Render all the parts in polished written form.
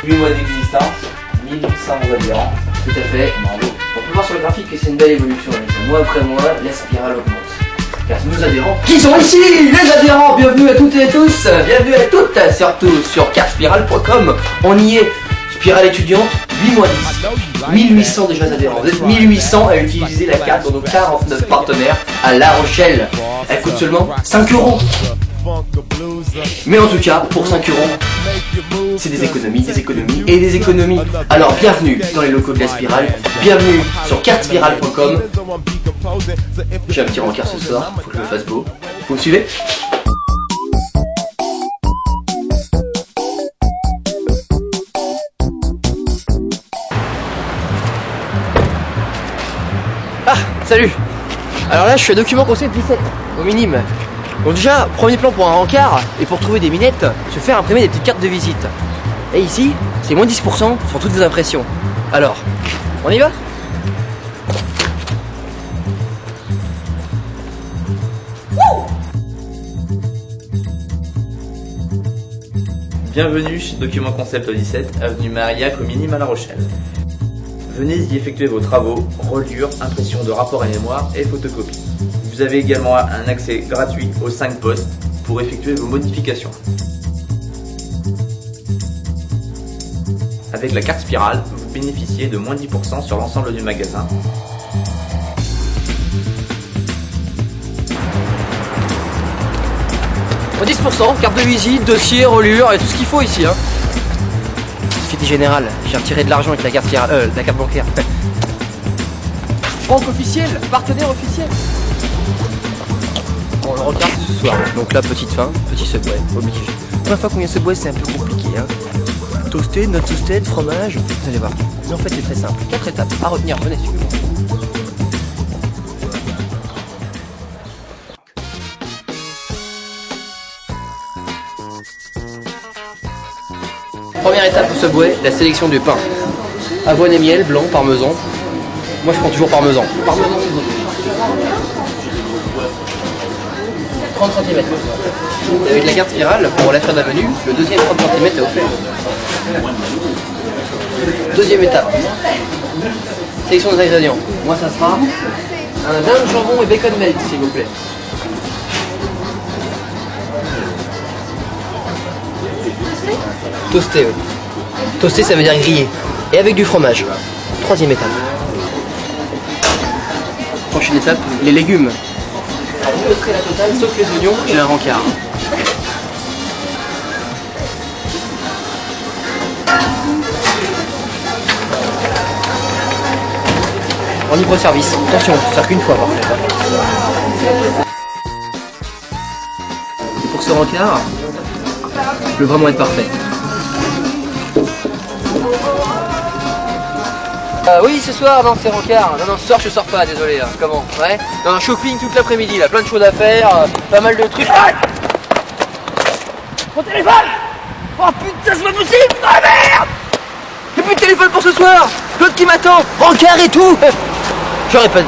8 mois d'existence, 1800 adhérents. Tout à fait. Bravo. On peut voir sur le graphique que c'est une belle évolution. Mois après mois, la spirale augmente. Car nos adhérents qui sont ici, les adhérents, bienvenue à toutes et à tous, bienvenue à toutes, surtout sur cartespirale.com. On y est, spirale étudiante, 8 mois 10, 1800 déjà adhérents. Vous êtes 1800 à utiliser la carte dans nos 49 partenaires à La Rochelle. Elle coûte seulement 5 €. Mais en tout cas, pour 5 €, c'est des économies et des économies. Alors bienvenue dans les locaux de la Spirale, bienvenue sur cartespirale.com. J'ai un petit rencard ce soir, faut que je me fasse beau. Vous me suivez? Ah, salut. Alors là, je suis à document concept 17, au minime. Donc déjà, premier plan pour un rencard, et pour trouver des minettes, se faire imprimer des petites cartes de visite. Et ici, c'est moins 10% sur toutes vos impressions. Alors, on y va? Bienvenue chez Document Concept 17, avenue Marillac au Minime à La Rochelle. Venez y effectuer vos travaux, reliure, impression de rapport et mémoire et photocopie. Vous avez également un accès gratuit aux 5 postes pour effectuer vos modifications. Avec la carte Spirale, vous bénéficiez de moins 10% sur l'ensemble du magasin. Moins 10%, carte de visite, dossier, reliure et tout ce qu'il faut ici. Société Générale, j'ai retiré de l'argent avec la carte Spirale, la carte bancaire. Banque officielle, partenaire officiel. On le regarde ce soir. Donc là, petite fin, petit Subway, obligé. Première fois qu'on vient Subway, c'est un peu compliqué. Toasté, not toasted, fromage, vous allez voir. Mais en fait, c'est très simple. 4 étapes à retenir. Venez, suivez-moi. Première étape au Subway, la sélection du pain. Avoine et miel, blanc, parmesan. Moi, je prends toujours parmesan. Parmesan, 30 cm. Et avec la carte Spirale, pour l'achat d'un menu, le deuxième 30 cm est offert. Deuxième étape. Sélection des ingrédients. Moi, ça sera un dinde, jambon et bacon melt, s'il vous plaît. Toasté, oui. Toasté, ça veut dire grillé. Et avec du fromage. Troisième étape. Prochaine étape, les légumes. Alors vous noterez la totale, sauf les oignons, j'ai un rencard. En libre service. Attention, faut faire qu'une fois par contre. Et pour ce rencard, je veux vraiment être parfait. Oui, ce soir, non, c'est rencard. Non, ce soir, je sors pas, désolé. Comment? Ouais. Non, shopping toute l'après-midi, là, plein de choses à faire, pas mal de trucs. Ah, mon téléphone! Oh putain, c'est pas possible! Oh merde! J'ai plus de téléphone pour ce soir! L'autre qui m'attend! Rencard et tout! J'aurais pas dit.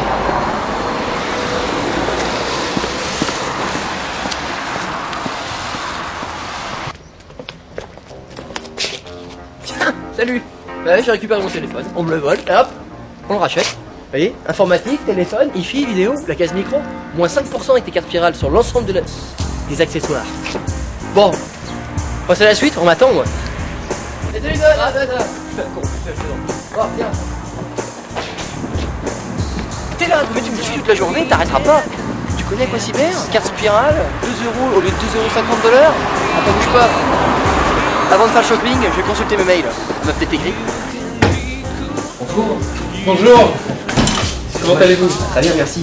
Tiens, salut! Ouais, j'ai récupéré mon téléphone, on me le vole, et hop, on le rachète. Vous voyez, informatique, téléphone, hi-fi, vidéo, la case micro, moins 5% avec tes cartes Spirale sur l'ensemble des accessoires. Bon, on passe à la suite, on m'attend moi. Et salut, oh, viens. T'es là, mais tu me suis toute la journée, t'arrêteras pas. Tu connais quoi cyber? Carte Spirale, 2 € au lieu de 2,50 $. Attends, bouge pas. Avant de faire le shopping, je vais consulter mes mails. On a peut-être écrit. Bonjour. Bonjour. Comment allez-vous? Très bien, merci.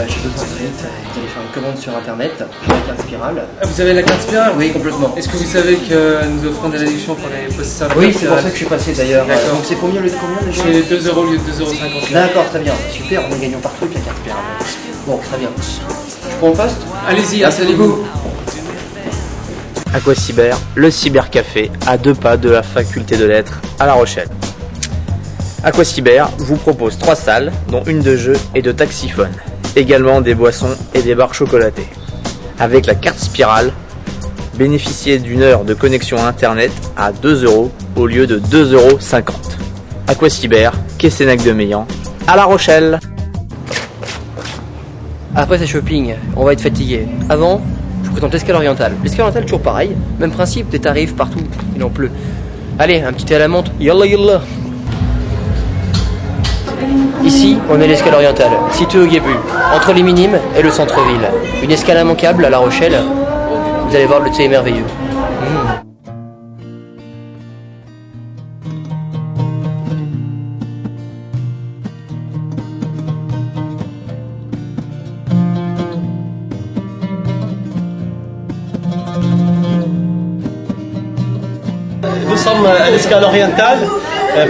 J'ai besoin de vite. Vous allez faire une commande sur internet. J'ai la carte Spirale. Ah, vous avez la carte Spirale? Oui, complètement. Est-ce que vous savez que nous offrons des réductions pour les possesseurs de Oui, carte c'est pour Spirale? ça que je suis passé d'ailleurs. D'accord. Donc c'est combien le de combien déjà? C'est 2 € au lieu de 2,50 €. D'accord, très bien. Super, on est gagnant par truc la carte Spirale. Bon, très bien. Je prends le poste? Allez-y, Merci installez-vous. Aquacyber, le cybercafé à 2 pas de la faculté de lettres à La Rochelle. Aquacyber vous propose 3 salles, dont une de jeux et de taxiphone. Également des boissons et des barres chocolatées. Avec la carte Spirale, bénéficiez d'une heure de connexion internet à 2 € au lieu de 2,50 €. Aquacyber, quai Sénac de Meillan, à La Rochelle. Après ce shopping, on va être fatigué. Avant, je vous présente l'Escale Orientale. L'Escale Orientale, toujours pareil. Même principe, des tarifs partout. Il en pleut. Allez, un petit thé à la menthe. Yallah yallah. Ici, on est l'Escale Orientale, située au Guébut, entre les Minimes et le centre-ville. Une escale immanquable à La Rochelle. Vous allez voir, le thé est merveilleux. Nous sommes à l'Escale Orientale.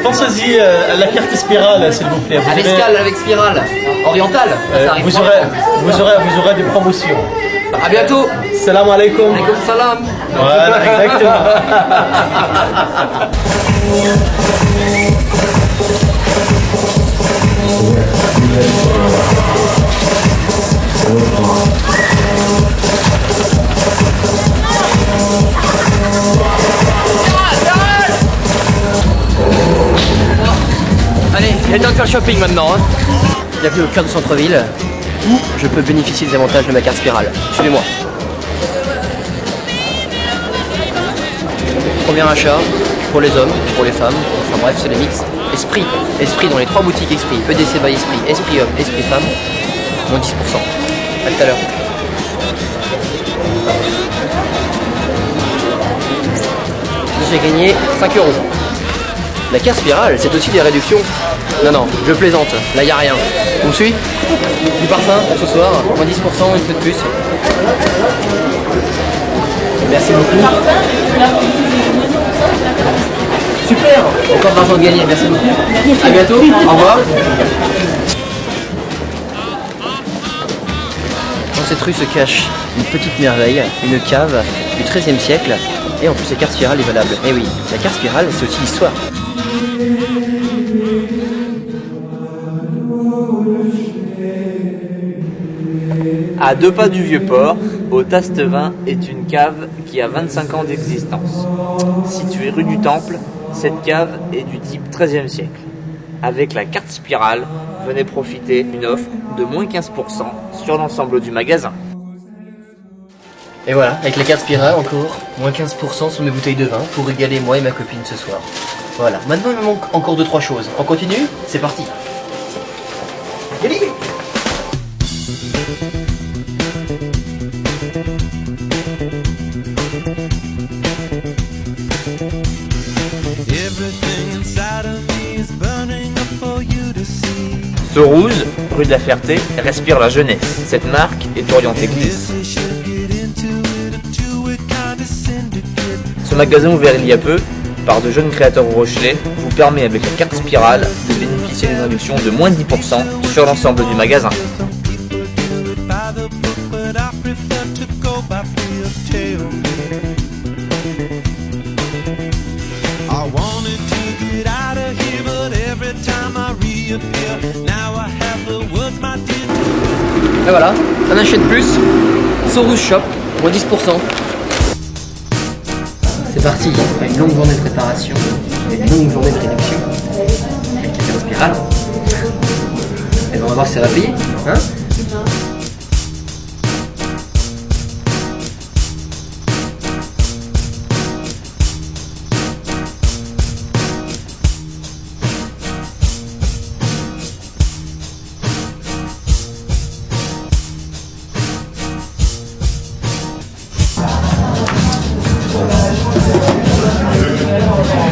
Pensez-y à la carte spirale, s'il vous plaît. À l'escale avec spirale orientale, ça arrive vous pas. aurez des promotions. À bientôt. Salam alaikum. Alaikum salam. Voilà, exactement. Allez, il est temps de faire le shopping maintenant. Bienvenue au cœur du centre-ville, où je peux bénéficier des avantages de ma carte spirale. Suivez-moi. Premier achat, pour les hommes, pour les femmes, enfin bref, c'est les mix. Esprit dans les 3 boutiques Esprit, EDC by Esprit, Esprit homme, Esprit femme, moins 10%. A tout à l'heure. J'ai gagné 5 €. La carte spirale, c'est aussi des réductions. Non, je plaisante, là y a rien. On me suit? Du parfum pour ce soir, moins 10%, une fois de plus. Merci beaucoup. Super, encore de l'argent de gagner, merci beaucoup. A bientôt, au revoir. Dans cette rue se cache une petite merveille, une cave du XIIIe siècle. Et en plus la carte spirale est valable. Eh oui, la carte spirale c'est aussi l'histoire. À 2 pas du Vieux-Port, au Tastevin est une cave qui a 25 ans d'existence. Située rue du Temple, cette cave est du type XIIIe siècle. Avec la carte spirale, venez profiter d'une offre de moins 15% sur l'ensemble du magasin. Et voilà, avec la carte spirale encore, moins 15% sur mes bouteilles de vin pour régaler moi et ma copine ce soir. Voilà, maintenant il me manque encore 2-3 choses. On continue? C'est parti. Allez. Sorouze, rue de la Ferté, respire la jeunesse. Cette marque est orientée glisse. Ce magasin ouvert il y a peu, par de jeunes créateurs rochelais, vous permet avec la carte spirale de bénéficier d'une réduction de moins 10% sur l'ensemble du magasin. Et voilà, un achet de plus, Sorouze Shop, moins 10%. C'est parti, une longue journée de préparation, une longue journée de réduction. Avec la carte spirale. Et ben on va voir si ça va payer, hein?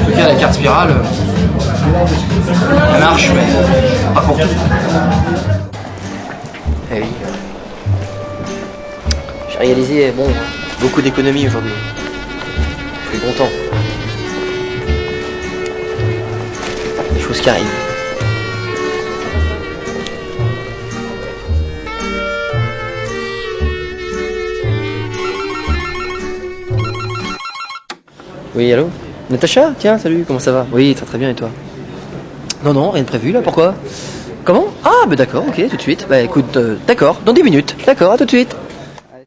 En tout cas, la carte spirale, elle marche, mais pas pour tout. Eh oui. J'ai réalisé, beaucoup d'économies aujourd'hui. Je suis content. Des choses qui arrivent. Oui, allô? Natacha? Tiens, salut, comment ça va? Oui, très bien, et toi? Non, rien de prévu là, pourquoi? Comment? Ah, bah d'accord, ok, tout de suite. Bah écoute, d'accord, dans 10 minutes. D'accord, à tout de suite.